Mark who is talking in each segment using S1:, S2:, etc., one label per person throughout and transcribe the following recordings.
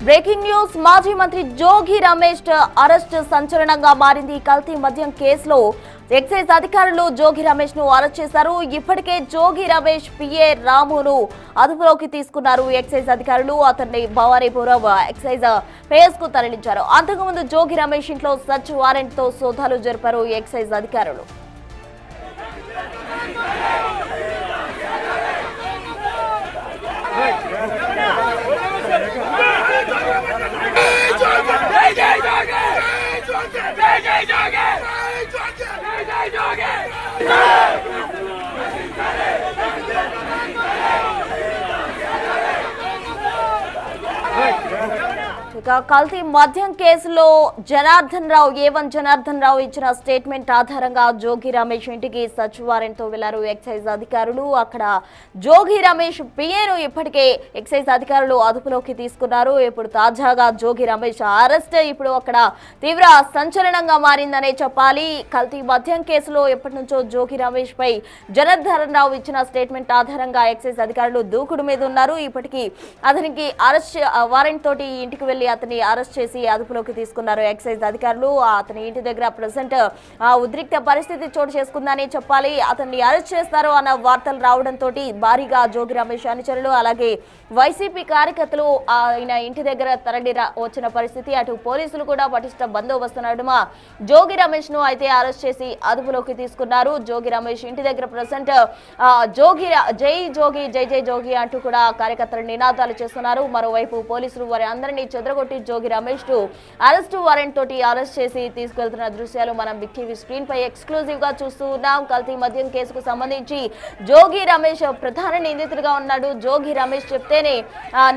S1: Breaking news మాజీ మంత్రి Jogi Ramesh arrest సంచలనంగా మారింది. కల్తీ మద్యం కేసులో ఎక్సైజ్ అధికారులు జోగి రమేష్ ను అరెస్ట్ చేశారు. ఇప్పటికే జోగి రమేష్ పిఏ రామును అదుపులోకి తీసుకున్నారు ఎక్సైజ్ అధికారులు. అతన్ని భవానీపురం ఎక్సైజ్ పేస్ కు తరలించారు. అంతకుముందు జోగి రమేష్ ఇంట్లో సర్చ్ వారెంట్ తో సోదాలు జరిపారు ఎక్సైజ్ అధికారులు. ఇక కల్తీ మద్యం కేసులో జనార్దన్ రావు ఇచ్చిన స్టేట్మెంట్ ఆధారంగా జోగి రమేష్ ఇంటికి సర్చ్ వారెంట్ తో వెళ్లారు ఎక్సైజ్ అధికారులు. అక్కడ జోగి రమేష్ పిఏను ఇప్పటికే ఎక్సైజ్ అధికారులు అదుపులోకి తీసుకున్నారు. ఇప్పుడు తాజాగా జోగి రమేష్ అరెస్ట్ ఇప్పుడు అక్కడ తీవ్ర సంచలనంగా మారిందనే చెప్పాలి. కల్తీ మద్యం కేసులో ఎప్పటి నుంచో జోగి రమేష్ పై జనార్దన్ రావు ఇచ్చిన స్టేట్మెంట్ ఆధారంగా ఎక్సైజ్ అధికారులు దూకుడు మీద ఉన్నారు. ఇప్పటికీ అతనికి అరెస్ట్ వారెంట్ తోటి ఇంటికి వెళ్లి అతన్ని అరెస్ట్ చేసి అదుపులోకి తీసుకున్నారు ఎక్సైజ్ అధికారులు. అతని ఇంటి దగ్గర ప్రెసెంట్ ఉద్రిక్త పరిస్థితి చోటు చేసుకుందని చెప్పాలి. అతన్ని అరెస్ట్ చేస్తారు అన్న వార్తలు రావడంతో భారీగా జోగి రమేష్ అనుచరులు అలాగే వైసీపీ కార్యకర్తలు ఆయన ఇంటి దగ్గర తరలి వచ్చిన పరిస్థితి. అటు పోలీసులు కూడా పటిష్ట బందోబస్తు నడుమ జోగి రమేష్ ను అయితే అరెస్ట్ చేసి అదుపులోకి తీసుకున్నారు. జోగి రమేష్ ఇంటి దగ్గర ప్రెసెంట్ జై జోగి జై జై జోగి అంటూ కూడా కార్యకర్తలు నినాదాలు చేస్తున్నారు. మరోవైపు పోలీసులు వారి అందరినీ చెదరగొట్టి జోగి రమేష్ ను అరెస్టు వారెంట్ తోటి అరెస్ట్ చేసి తీసుకెళ్తున్న దృశ్యాలు మనం బిగ్ టీవీ స్క్రీన్ పై ఎక్స్క్లూజివ్ గా చూస్తూ ఉన్నాం. కల్తీ మద్యం కేసుకు సంబంధించి జోగి రమేష్ ప్రధాన నిందితుడిగా ఉన్నాడు. జోగి రమేష్ చెప్తేనే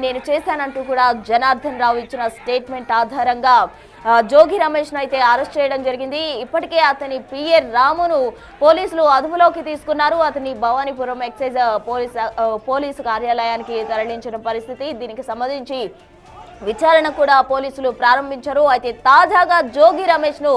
S1: నేను చేశానంటూ కూడా జనార్దన్ రావు ఇచ్చిన స్టేట్మెంట్ ఆధారంగా జోగి రమేష్ ను అయితే అరెస్ట్ చేయడం జరిగింది. ఇప్పటికే అతని పిఏ రామును పోలీసులు అదుపులోకి తీసుకున్నారు. అతని భవానీపురం ఎక్సైజ్ పోలీసు కార్యాలయానికి తరలించిన పరిస్థితి. దీనికి సంబంధించి విచారణ కూడా పోలీసులు ప్రారంభించారు. అయితే తాజాగా జోగి రమేష్ ను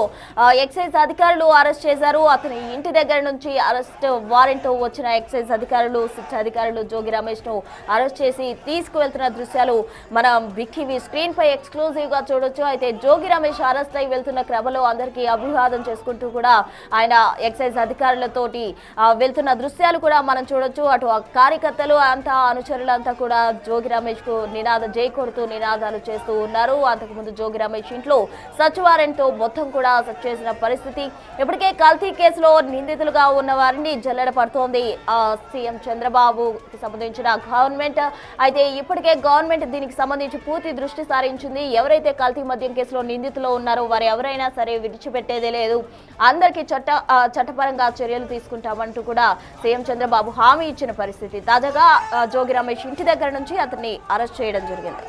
S1: ఎక్సైజ్ అధికారులు అరెస్ట్ చేశారు. అతని ఇంటి దగ్గర నుంచి అరెస్ట్ వారెంట్ వచ్చిన ఎక్సైజ్ అధికారులు జోగి రమేష్ ను అరెస్ట్ చేసి తీసుకువెళ్తున్న దృశ్యాలు మనం బిగ్ టీవీ స్క్రీన్ పై ఎక్స్క్లూజివ్ గా చూడొచ్చు. అయితే జోగి రమేష్ అరెస్ట్ అయి వెళ్తున్న క్రమంలో అందరికీ అభివాదం చేసుకుంటూ కూడా ఆయన ఎక్సైజ్ అధికారులతోటి వెళ్తున్న దృశ్యాలు కూడా మనం చూడొచ్చు. అటు కార్యకర్తలు అంతా అనుచరులంతా కూడా జోగి రమేష్ కు జై కొడుతూ నినాదాలు చేస్తూ ఉన్నారు. అంతకుముందు జోగి రమేష్ ఇంట్లో సర్చ్ వారెంట్ తో మొత్తం కూడా సెర్చ్ చేసిన పరిస్థితి. ఇప్పటికే కల్తీ కేసులో నిందితులుగా ఉన్న వారిని జల్లెడ పడుతోంది సీఎం చంద్రబాబుకి సంబంధించిన గవర్నమెంట్. అయితే ఇప్పటికే గవర్నమెంట్ దీనికి సంబంధించి పూర్తి దృష్టి సారించింది. ఎవరైతే కల్తీ మద్యం కేసులో నిందితులు ఉన్నారో వారు ఎవరైనా సరే విడిచిపెట్టేదే లేదు, అందరికీ చట్టపరంగా చర్యలు తీసుకుంటామంటూ కూడా సీఎం చంద్రబాబు హామీ ఇచ్చిన పరిస్థితి. తాజాగా జోగి రమేష్ ఇంటి దగ్గర నుంచి అతన్ని అరెస్ట్ చేయడం జరిగింది.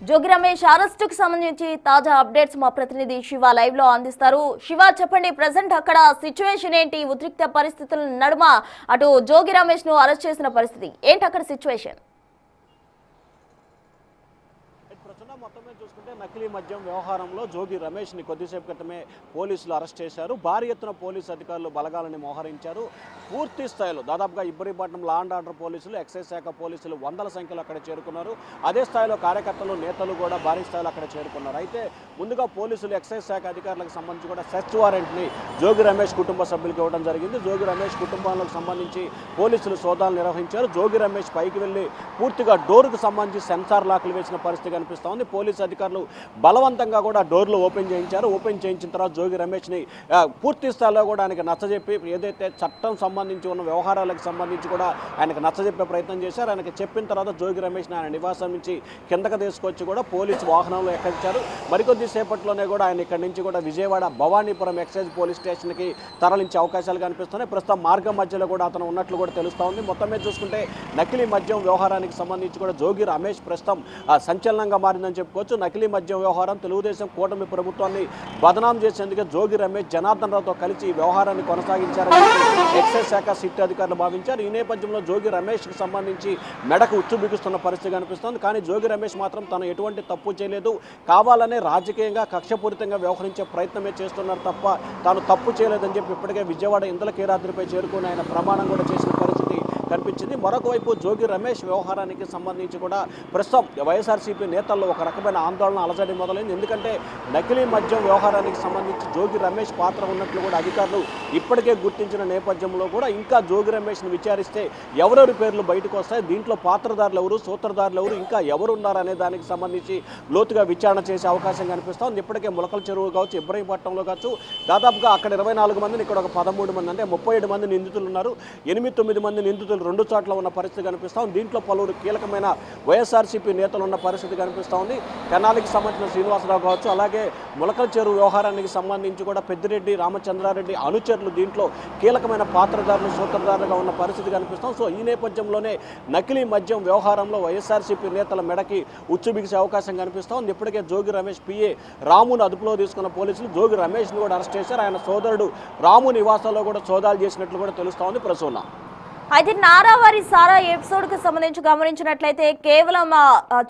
S1: జోగి రమేష్ అరెస్టుకు సంబంధించి తాజా అప్డేట్స్ మా ప్రతినిధి శివ లైవ్ లో అందిస్తారు. శివ, చెప్పండి, ప్రెసెంట్ అక్కడ సిచ్యువేషన్ ఏంటి? ఉద్రిక్త పరిస్థితుల నడుమ అటు జోగి రమేష్ ను అరెస్ట్ చేసిన పరిస్థితి ఏంటి అక్కడ సిచ్యువేషన్?
S2: మొత్తం మీద చూసుకుంటే నకిలీ మద్యం వ్యవహారంలో జోగి రమేష్ని కొద్దిసేపు క్రితమే పోలీసులు అరెస్ట్ చేశారు. భారీ ఎత్తున పోలీసు అధికారులు బలగాలని మోహరించారు. పూర్తి స్థాయిలో దాదాపుగా ఇబ్రహీంపట్నం లా అండ్ ఆర్డర్ పోలీసులు, ఎక్సైజ్ శాఖ పోలీసులు వందల సంఖ్యలో అక్కడ చేరుకున్నారు. అదే స్థాయిలో కార్యకర్తలు, నేతలు కూడా భారీ స్థాయిలో అక్కడ చేరుకున్నారు. అయితే ముందుగా పోలీసులు, ఎక్సైజ్ శాఖ అధికారులకు సంబంధించి కూడా సెర్చ్ వారెంట్ని జోగి రమేష్ కుటుంబ సభ్యులకు ఇవ్వడం జరిగింది. జోగి రమేష్ కుటుంబాలకు సంబంధించి పోలీసులు సోదాలు నిర్వహించారు. జోగి రమేష్ పైకి వెళ్ళి పూర్తిగా డోర్కు సంబంధించి సెన్సార్ లాక్లు వేసిన పరిస్థితి కనిపిస్తోంది. పోలీసు అధికారులు బలవంతంగా కూడా డోర్లు ఓపెన్ చేయించారు. ఓపెన్ చేయించిన తర్వాత జోగి రమేష్ని పూర్తి స్థాయిలో కూడా ఆయనకు నచ్చజెప్పి ఏదైతే చట్టం సంబంధించి ఉన్న వ్యవహారాలకు సంబంధించి కూడా ఆయనకు నచ్చజెప్పే ప్రయత్నం చేశారు. ఆయనకు చెప్పిన తర్వాత జోగి రమేష్ని ఆయన నివాసం నుంచి కిందకు తీసుకొచ్చి కూడా పోలీసు వాహనంలో ఎక్కించారు. మరికొద్ది సేపట్లోనే కూడా ఆయన ఇక్కడి నుంచి కూడా విజయవాడ భవానీపురం ఎక్సైజ్ పోలీస్ స్టేషన్కి తరలించే అవకాశాలు కనిపిస్తున్నాయి. ప్రస్తుతం మార్గం మధ్యలో కూడా అతను ఉన్నట్లు కూడా తెలుస్తూ ఉంది. మొత్తం మీద చూసుకుంటే నకిలీ మద్యం వ్యవహారానికి సంబంధించి కూడా జోగి రమేష్ ప్రస్తుతం సంచలనంగా మారిందని చెప్పుకోవచ్చు. చూసుకోవచ్చు. నకిలీ మద్యం వ్యవహారం తెలుగుదేశం కూటమి ప్రభుత్వాన్ని బదనాం చేసేందుకే జోగి రమేష్ జనార్దన్ రావుతో కలిసి ఈ వ్యవహారాన్ని కొనసాగించారని ఎక్సైజ్ శాఖ సిట్ అధికారులు భావించారు. ఈ నేపథ్యంలో జోగి రమేష్కి సంబంధించి మెడకు ఉచ్చు బిగుస్తున్న పరిస్థితి కనిపిస్తోంది. కానీ జోగి రమేష్ మాత్రం తను ఎటువంటి తప్పు చేయలేదు, కావాలనే రాజకీయంగా కక్షపూరితంగా వ్యవహరించే ప్రయత్నమే చేస్తున్నారు తప్ప తాను తప్పు చేయలేదని చెప్పి ఇప్పటికే విజయవాడ ఇంద్రకీలాద్రిపై చేరుకుని ఆయన ప్రమాణం కూడా చేసిన పరిస్థితి కనిపించింది. మరొక వైపు జోగి రమేష్ వ్యవహారానికి సంబంధించి కూడా ప్రస్తుతం వైఎస్ఆర్సీపీ నేతల్లో ఒక రకమైన ఆందోళన అలజడి మొదలైంది. ఎందుకంటే నకిలీ మద్యం వ్యవహారానికి సంబంధించి జోగి రమేష్ పాత్ర ఉన్నట్లు కూడా అధికారులు ఇప్పటికే గుర్తించిన నేపథ్యంలో కూడా ఇంకా జోగి రమేష్ను విచారిస్తే ఎవరెవరి పేర్లు బయటకు వస్తాయి, దీంట్లో పాత్రదారులు ఎవరు, సూత్రధారులు ఎవరు, ఇంకా ఎవరు ఉన్నారనే దానికి సంబంధించి లోతుగా విచారణ చేసే అవకాశం కనిపిస్తోంది. ఇప్పటికే ములకల చెరువు కావచ్చు, ఇబ్రహీంపట్నంలో కావచ్చు, దాదాపుగా అక్కడ 24 మందిని, ఇక్కడ ఒక 13 మంది, అంటే 37 మంది నిందితులు ఉన్నారు. 8-9 మంది నిందితులు 2 చోట్ల ఉన్న పరిస్థితి కనిపిస్తూ ఉంది. దీంట్లో పలువురు కీలకమైన వైఎస్ఆర్సీపీ నేతలు ఉన్న పరిస్థితి కనిపిస్తూ ఉంది. తెనాలికి సంబంధించిన శ్రీనివాసరావు కావచ్చు, అలాగే ములకల చెరువు వ్యవహారానికి సంబంధించి కూడా పెద్దిరెడ్డి రామచంద్రారెడ్డి అనుచరులు దీంట్లో కీలకమైన పాత్రదారులు, సూత్రధారులుగా ఉన్న పరిస్థితి కనిపిస్తాం. సో ఈ నేపథ్యంలోనే నకిలీ మద్యం వ్యవహారంలో వైఎస్ఆర్సీపీ నేతల మెడకి ఉచ్చు బిగిసే అవకాశం కనిపిస్తూ ఉంది. ఇప్పటికే జోగి రమేష్ పిఏ రామును అదుపులో తీసుకున్న పోలీసులు జోగి రమేష్ను కూడా అరెస్ట్ చేశారు. ఆయన సోదరుడు రాము నివాసాల్లో కూడా సోదాలు చేసినట్లు కూడా తెలుస్తూ ఉంది. ప్రసూన,
S1: అయితే నారావారి సారా ఎపిసోడ్ కు సంబంధించి గమనించినట్లయితే కేవలం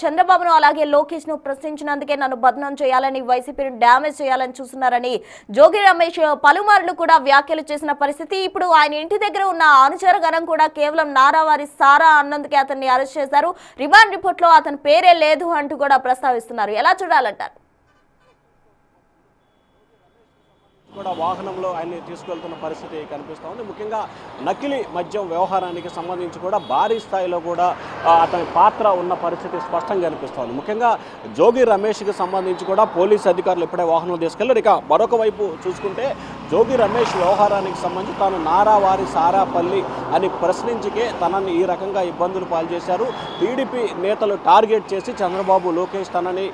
S1: చంద్రబాబును అలాగే లోకేష్ ను ప్రశ్నించినందుకే నన్ను బదనాం చేయాలని, వైసీపీని డ్యామేజ్ చేయాలని చూస్తున్నారని జోగి రమేష్ పలుమార్లు కూడా వ్యాఖ్యలు చేసిన పరిస్థితి. ఇప్పుడు ఆయన ఇంటి దగ్గర ఉన్న అనుచర గణం కూడా కేవలం నారావారి సారా అన్నందుకే అతన్ని అరెస్ట్ చేశారు. రిమాండ్ రిపోర్ట్ లో అతని పేరే లేదు అంటూ కూడా ప్రస్తావిస్తున్నారు. ఎలా చూడాలంటారు?
S2: కూడా వాహనంలో ఆయన్ని తీసుకెళ్తున్న పరిస్థితి కనిపిస్తూ ఉంది. ముఖ్యంగా నకిలీ మద్యం వ్యవహారానికి సంబంధించి కూడా భారీ స్థాయిలో కూడా అతని పాత్ర ఉన్న పరిస్థితి స్పష్టంగా కనిపిస్తోంది. ముఖ్యంగా జోగి రమేష్కి సంబంధించి కూడా పోలీసు అధికారులు ఇప్పుడే వాహనం తీసుకెళ్లారు. ఇక మరొక వైపు చూసుకుంటే జోగి రమేష్ వ్యవహారానికి సంబంధించి తాను నారావారి సారాపల్లి అని ప్రశ్నించికే తనని ఈ రకంగా ఇబ్బందులు పాల్చేశారు. టీడీపీ నేతలు టార్గెట్ చేసి చంద్రబాబు, లోకేష్ తనని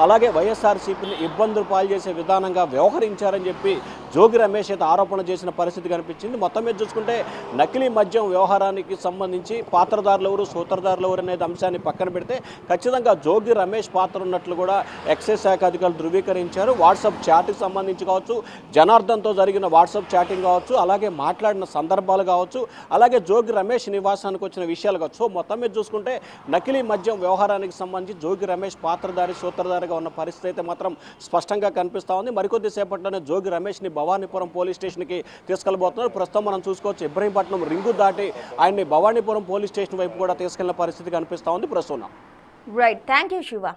S2: అలాగే వైఎస్ఆర్సీపీని ఇబ్బందులు పాల్చేసే విధానంగా వ్యవహరించారని చెప్పి జోగి రమేష్ అయితే ఆరోపణ చేసిన పరిస్థితి కనిపించింది. మొత్తం మీద చూసుకుంటే నకిలీ మద్యం వ్యవహారానికి సంబంధించి పాత్రదారులు ఎవరు, సూత్రధారులు ఎవరు అనేది అంశాన్ని పక్కన పెడితే ఖచ్చితంగా జోగి రమేష్ పాత్ర ఉన్నట్లు కూడా ఎక్సైజ్ శాఖ అధికారులు ధృవీకరించారు. వాట్సాప్ చాట్కి సంబంధించి కావచ్చు, జనార్దన్తో జరిగిన వాట్సాప్ చాటింగ్ కావచ్చు, అలాగే మాట్లాడిన సందర్భాలు కావచ్చు, అలాగే జోగి రమేష్ నివాసానికి వచ్చిన విషయాలు కావచ్చు. సో మొత్తం మీద చూసుకుంటే నకిలీ మద్యం వ్యవహారానికి సంబంధించి జోగి రమేష్ పాత్రధారి, సూత్రధారిగా ఉన్న పరిస్థితి అయితే మాత్రం స్పష్టంగా కనిపిస్తూ ఉంది. మరికొద్ది సేపట్లోనే జోగి రమేష్ని భవానీపురం పోలీస్ స్టేషన్కి తీసుకెళ్లబోతున్నారు. ప్రస్తుతం మనం చూసుకోవచ్చు ఇబ్రహీంపట్నం రింగు దాటి ఆయన్ని భవానీపురం పోలీస్ స్టేషన్ వైపు కూడా తీసుకెళ్లిన పరిస్థితి కనిపిస్తూ ఉంది. ప్రస్తుతం
S1: రైట్, థ్యాంక్ యూ శివ.